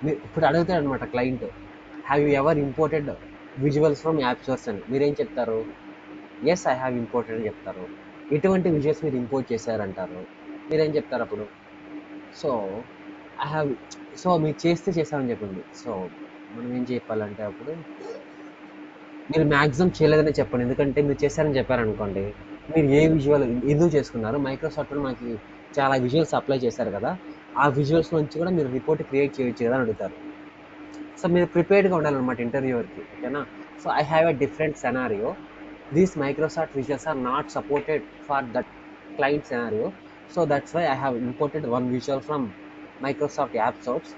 మీరు ఇప్పుడు అడుగుతాడు అనమాట client, have you ever imported visuals from app source అని. మీరేం చెప్తారు? ఎస్ ఐ హ్యావ్ ఇంపోర్టెడ్ అని చెప్తారు. ఎటువంటి విజువల్స్ మీరు ఇంపోర్ట్ చేశారంటారు. మీరేం చెప్తారు అప్పుడు? సో ఐ హ్యావ్, సో మీరు చేశారని చెప్పండి. సో మనం ఏం చెప్పాలంటే అప్పుడు మీరు మ్యాక్సిమం చేయలేదని చెప్పండి. ఎందుకంటే మీరు చేశారని చెప్పారనుకోండి, మీరు ఏ విజువల్ ఎందుకు చేసుకున్నారు, మైక్రోసాఫ్ట్లో మనకి చాలా విజువల్స్ అప్లై చేశారు కదా, ఆ విజువల్స్ నుంచి కూడా మీరు రిపోర్ట్ క్రియేట్ చేయొచ్చు కదా అని అడుగుతారు. సో మీరు ప్రిపేర్డ్గా ఉండాలన్నమాట ఇంటర్వ్యూవర్కి. ఓకేనా? So I have a different scenario. These Microsoft visuals are not supported for that client scenario. So that's why I have imported one visual from Microsoft app source.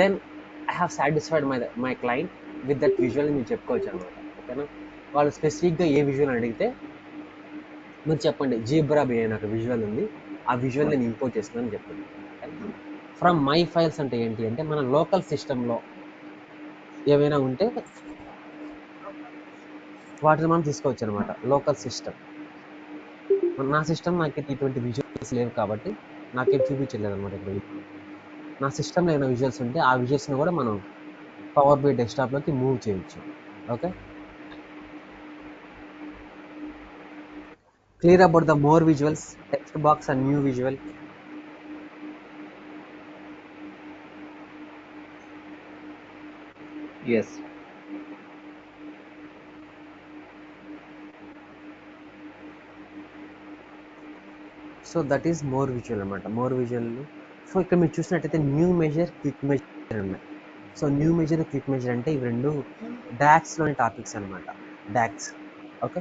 Then I have satisfied my client with that visual మీరు చెప్పుకోవచ్చు అనమాట. ఓకేనా? వాళ్ళు స్పెసిఫిక్గా ఏ visual అడిగితే మీరు చెప్పండి, zebra B అని ఒక విజువల్ ఉంది, ఆ విజువల్ నేను ఇంపోర్ట్ చేస్తున్నాను చెప్పండి. ఫ్రమ్ మై ఫైల్స్ అంటే ఏంటి అంటే మన లోకల్ సిస్టంలో ఏమైనా ఉంటే వాటిని మనం తీసుకోవచ్చు అనమాట. లోకల్ సిస్టమ్, నా సిస్టమ్ నాకు ఇటువంటి విజువల్స్ లేవు కాబట్టి నాకేం చూపించలేదు అనమాట. ఇక్కడ నా సిస్టంలో ఏమైనా విజువల్స్ ఉంటే ఆ విజువల్స్ని కూడా మనం పవర్ బి డెస్క్టాప్లోకి మూవ్ చేయొచ్చు. Okay, clear about the more visuals, text box and new visual. Yes. So that is more visual అనమాట. More visual. సో ఇక్కడ మీరు చూసినట్టయితే న్యూ మెజర్, క్విక్ మెజర్ ఉన్నాయి. So new measure, quick measure అంటే ఇవి రెండు డాక్స్లోని టాపిక్స్ అనమాట. డాక్స్. ఓకే,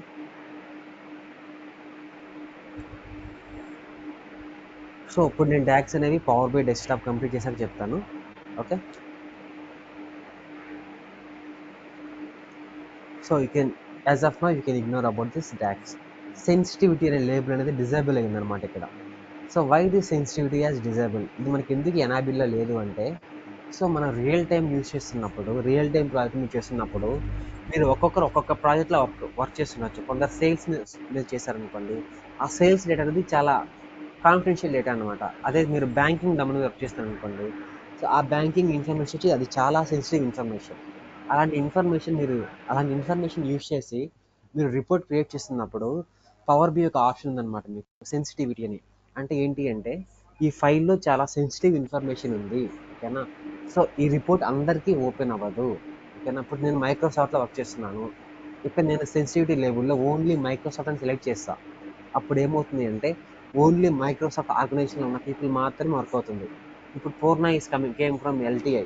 సో ఇప్పుడు నేను డాక్స్ అనేవి పవర్ బై డెస్క్టాప్ కంప్లీట్ చేశాక చెప్తాను. Okay, so you can, as of now you can ignore about this docs. Sensitivity అనే లేబుల్ అనేది డిజేబుల్ అయిందనమాట ఇక్కడ. So why the sensitivity as disable? ఇది మనకి ఎందుకు ఎనాబిల్లో లేదు అంటే, సో మనం రియల్ టైం యూజ్ చేస్తున్నప్పుడు, రియల్ టైం ప్రాజెక్ట్ మీరు చేస్తున్నప్పుడు మీరు ఒక్కొక్కరు ఒక్కొక్క ప్రాజెక్ట్లో వర్క్ చేస్తుండొచ్చు. కొందరు సేల్స్ మీరు చేశారనుకోండి, ఆ సేల్స్ డేటా అనేది చాలా కాన్ఫిడెన్షియల్ డేటా అనమాట. అదే మీరు బ్యాంకింగ్ డొమైన్ వర్క్ చేస్తారనుకోండి, సో ఆ బ్యాంకింగ్ ఇన్ఫర్మేషన్ వచ్చి అది చాలా సెన్సిటివ్ ఇన్ఫర్మేషన్. అలాంటి ఇన్ఫర్మేషన్ యూజ్ చేసి మీరు రిపోర్ట్ క్రియేట్ చేస్తున్నప్పుడు పవర్ బి ఒక ఆప్షన్ ఉందన్నమాట మీకు, సెన్సిటివిటీ అని. అంటే ఏంటి అంటే, ఈ ఫైల్లో చాలా సెన్సిటివ్ ఇన్ఫర్మేషన్ ఉంది. ఓకేనా? సో ఈ రిపోర్ట్ అందరికీ ఓపెన్ అవ్వదు. ఓకేనా? ఇప్పుడు నేను మైక్రోసాఫ్ట్లో వర్క్ చేస్తున్నాను, ఇక్కడ నేను సెన్సిటివిటీ లేబుల్లో ఓన్లీ మైక్రోసాఫ్ట్ అని సెలెక్ట్ చేస్తాను. అప్పుడు ఏమవుతుంది అంటే, ఓన్లీ మైక్రోసాఫ్ట్ ఆర్గనైజేషన్లో ఉన్న పీపుల్ మాత్రమే వర్క్ అవుతుంది. ఇప్పుడు Purna is came from LTI,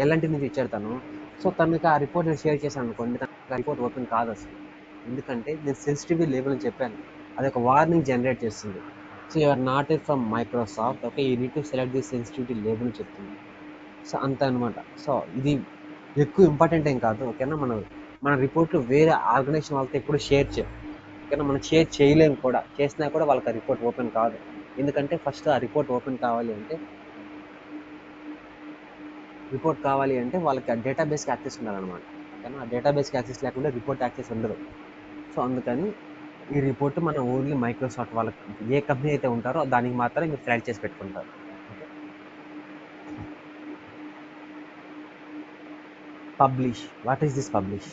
LNT నుంచి ఇచ్చాడు తను. సో తనకి ఆ రిపోర్ట్ నేను షేర్ చేశాను అనుకోండి, తనకి ఆ రిపోర్ట్ ఓపెన్ కాదు అసలు. ఎందుకంటే నేను సెన్సిటివిటీ లేబుల్ అని చెప్పాను, అది ఒక వార్నింగ్ జనరేట్ చేస్తుంది. So you're not a from Microsoft, okay, you need to select the sensitivity label చెప్తుంది. సో అంతే అనమాట. సో ఇది ఎక్కువ ఇంపార్టెంట్ ఏం కాదు. ఓకేనా? మన రిపోర్ట్లు వేరే ఆర్గనైజేషన్ వాళ్ళతో ఎప్పుడు షేర్ చేయం. ఓకేనా? మనం షేర్ చేయలేము కూడా, చేసినా కూడా వాళ్ళకి ఆ రిపోర్ట్ ఓపెన్ కాదు. ఎందుకంటే ఫస్ట్ ఆ రిపోర్ట్ ఓపెన్ కావాలి అంటే వాళ్ళకి ఆ డేటాబేస్కి యాక్సెస్ ఉండాలన్నమాట. ఓకేనా? ఆ డేటాబేస్కి యాక్సెస్ లేకుండా రిపోర్ట్ యాక్సెస్ ఉండదు. సో అందుకని ఈ రిపోర్ట్ మనం ఓన్లీ మైక్రోసాఫ్ట్ వాళ్ళకి, ఏ కంపెనీ అయితే ఉంటారో దానికి మాత్రమే మీరు సెలెక్ట్ చేసి పెట్టుకుంటారు. Publish, what is this publish?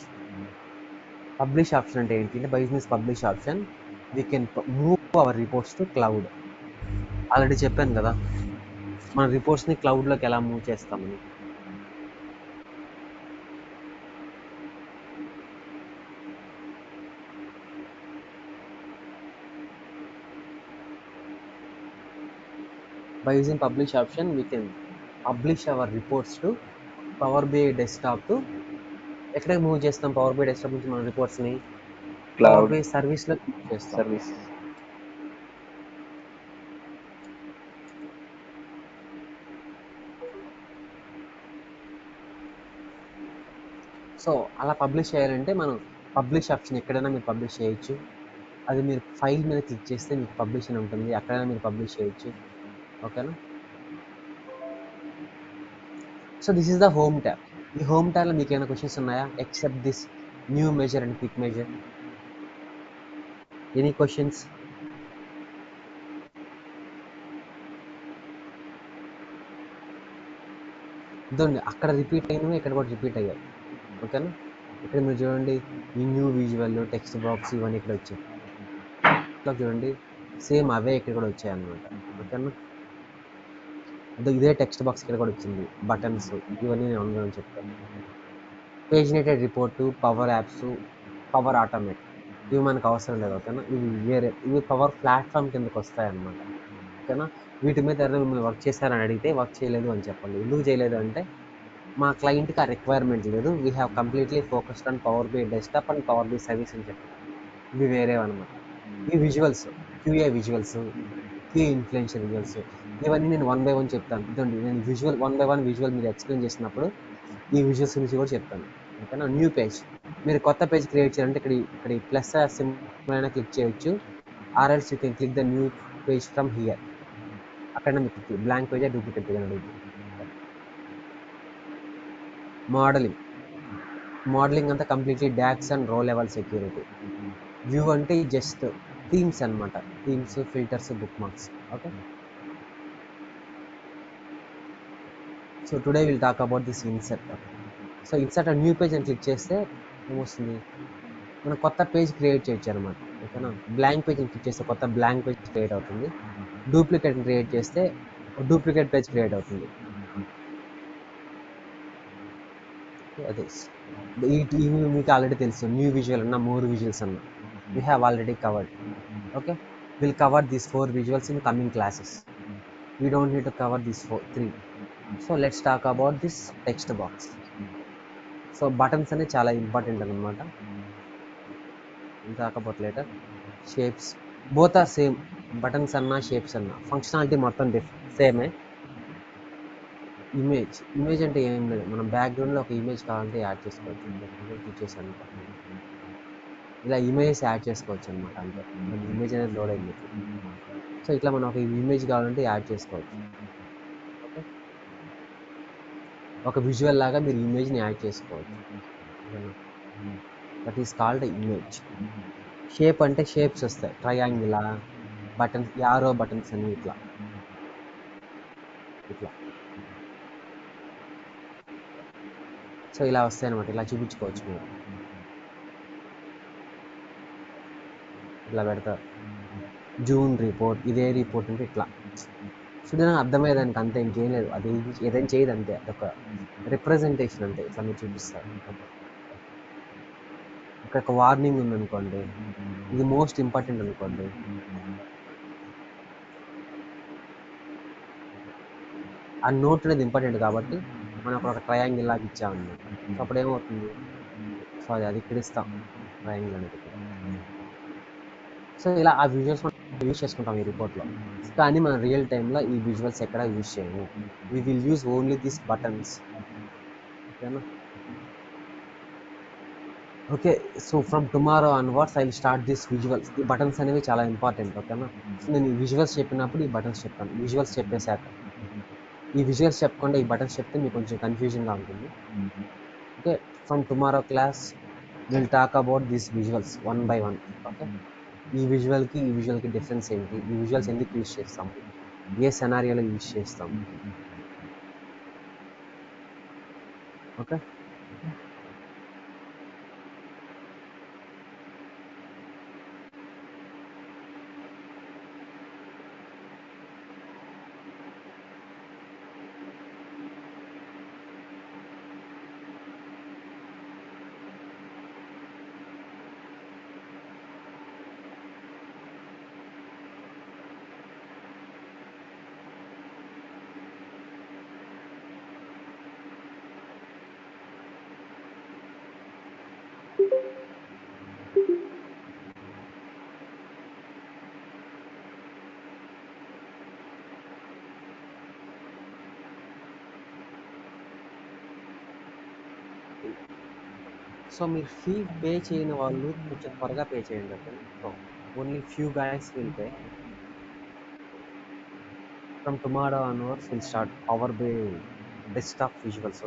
Publish option అంటే ఏంటి అంటే, by using publish option we can move our reports to cloud. Already చెప్పాను కదా మన రిపోర్ట్స్ని క్లౌడ్లోకి ఎలా మూవ్ చేస్తామని. By using publish option, we can publish our reports to Power BI desktop to ఎక్కడికి move చేస్తాం? పవర్ బై డెస్క్టాప్ నుంచి మన రిపోర్ట్స్ని power Cloud by సర్వీస్లో మూవ్ చేస్తాం. service. సో అలా పబ్లిష్ చేయాలంటే మనం పబ్లిష్ ఆప్షన్ ఎక్కడైనా మీరు పబ్లిష్ చేయొచ్చు. అది మీరు ఫైల్ మీద క్లిక్ చేస్తే మీకు పబ్లిష్ అని ఉంటుంది, అక్కడైనా మీరు పబ్లిష్ చేయొచ్చు. ఓకేనా? So this is the home tab. ఈ హోమ్ ట్యాబ్లో మీకు ఏమైనా క్వశ్చన్స్ ఉన్నాయా? Except this new measure and quick measure. Any questions? ఇదండి అక్కడ రిపీట్ అయినవి ఇక్కడ కూడా రిపీట్ అయ్యాయి. ఓకేనా? ఇక్కడ మీరు చూడండి ఈ న్యూ విజువల్, టెక్స్ట్ బాక్స్ ఇవన్నీ ఇక్కడ వచ్చాయి. ఇట్లా చూడండి సేమ్ అవే ఇక్కడ కూడా వచ్చాయి అన్నమాట. ఓకేనా? ఇదే టెక్స్ట్ బాక్స్ ఇక్కడ కూడా వచ్చింది. బటన్స్ ఇవన్నీ నేను ఆన్లైన్ చెప్తాను. Paginated report, power apps, power automate ఇవి మనకు అవసరం లేదు. ఓకేనా? ఇవి వేరే, ఇవి పవర్ ప్లాట్ఫామ్ కిందకి వస్తాయి అన్నమాట. ఓకేనా? వీటి మీద ఎవరైనా మిమ్మల్ని వర్క్ చేశారని అడిగితే వర్క్ చేయలేదు అని చెప్పండి. ఎందుకు చేయలేదు అంటే మా క్లయింట్కి ఆ రిక్వైర్మెంట్ లేదు, we have completely focused on power BI desktop and power by service అని చెప్పండి. ఇవి వేరే అనమాట. ఈ visuals, QA visuals, QA influential visuals, ఇవన్నీ నేను 1 by 1 చెప్తాను. ఇదండి నేను విజువల్ 1 by 1 విజువల్ మీరు ఎక్స్ప్లెయిన్ చేసినప్పుడు ఈ విజువల్స్ గురించి కూడా చెప్తాను. ఓకేనా? న్యూ పేజ్, మీరు కొత్త పేజ్ క్రియేట్ చేయాలంటే ఇక్కడ ఈ ప్లస్ సింబల్ అయినా క్లిక్ చేయొచ్చు, or else you can click the new page from here. అక్కడ మీకు బ్లాంక్ పేజ్ డూప్లికేట్ పేజ్ అని అడుగుతుంది. మోడలింగ్ అంతా completely docs and row level security. View అంటే జస్ట్ థీమ్స్ అన్నమాట, themes, filters, bookmarks. Okay, so today will talk about this insert. So insert new page అని click చేస్తే ఏమొస్తుంది, మనం కొత్త పేజ్ క్రియేట్ చేయొచ్చు అనమాట. ఓకేనా? బ్లాంక్ పేజ్ అని క్లిక్ చేస్తే కొత్త బ్లాంక్ పేజ్ క్రియేట్ అవుతుంది. డూప్లికేట్ క్రియేట్ చేస్తే డూప్లికేట్ పేజ్ క్రియేట్ అవుతుంది. అదే ఇవి మీకు ఆల్రెడీ తెలుసు. న్యూ విజువల్ అన్న, మోర్ విజువల్స్ అన్న, we have already covered. Okay, will cover these 4 visuals in coming classes. We don't need to cover these 3. So let's talk about this text box. So buttons అనేది చాలా important అనమాట. Talk about later. Shapes both are same. Buttons అన్నా shapes అన్నా functionality మొత్తం సేమే. Image అంటే ఏం లేదు, మనం బ్యాక్గ్రౌండ్లో ఒక ఇమేజ్ కావాలంటే యాడ్ చేసుకోవచ్చు. క్లిక్ చేశాను ఇలా ఇమేజెస్ యాడ్ చేసుకోవచ్చు అనమాట. అంతే, ఇమేజ్ అనేది లోడ్ అయింది. సో ఇట్లా మనం ఒక ఇమేజ్ కావాలంటే యాడ్ చేసుకోవచ్చు. ఓకే, ఒక విజువల్ లాగా మీరు ఇమేజ్ని యాడ్ చేసుకోవచ్చు. That is called image. Shape అంటే షేప్స్ వస్తాయి, ట్రయాంగిల్, బటన్స్, యారో బటన్స్ అని ఇట్లా. సో ఇలా వస్తాయి అనమాట. ఇలా చూపించుకోవచ్చు మీరు, ఇట్లా పెడతారు. జూన్ రిపోర్ట్, ఇదే రిపోర్ట్ అంటే ఇట్లా చూడడానికి అర్థమయ్యేదానికి అంతే, ఇంకేం లేదు. అది ఏదైనా చేయదు అంతే, అదొక రిప్రజెంటేషన్ అంతే. ఇట్లా మీరు చూపిస్తారు. ఇక్కడ ఒక వార్నింగ్ ఉందనుకోండి, ఇది మోస్ట్ ఇంపార్టెంట్ అనుకోండి. ఆ నోట్ అనేది ఇంపార్టెంట్ కాబట్టి మనం అక్కడ ఒక ట్రయాంగిల్ లాగా ఇచ్చామన్నమాట. సో అప్పుడు ఏమవుతుంది, సారీ అది ఇక్కడ ఇస్తాం ట్రయాంగిల్ అనేది. సో ఇలా ఆ విజువల్స్ మనం యూజ్ చేసుకుంటాం ఈ రిపోర్ట్లో. కానీ మనం రియల్ టైంలో ఈ విజువల్స్ ఎక్కడ యూజ్ చేయము. We will use only these buttons. ఓకేనా? Okay, so from tomorrow onwards I will start this visuals. ఈ బటన్స్ అనేవి చాలా ఇంపార్టెంట్. ఓకేనా? సో నేను ఈ విజువల్స్ చెప్పినప్పుడు ఈ బటన్స్ చెప్తాను. విజువల్స్ చెప్పేశాక ఈ విజువల్స్ చెప్పకుండా ఈ బటన్స్ చెప్తే మీకు కొంచెం కన్ఫ్యూజన్గా ఉంటుంది. Okay, from tomorrow class will talk about this visuals 1 by 1. Okay, ఈ విజువల్కి డిఫరెన్స్ ఏంటి, ఈ విజువల్స్ ఎందుకు యూజ్ చేస్తాం, ఏ సెనారియోలో యూజ్ చేస్తాం. ఓకే, సో మీరు ఫీ పే చేయని వాళ్ళు కొంచెం త్వరగా పే చేయండి. Okay, so only few guys will pay. From tomorrow onwards will start power BI desktop visuals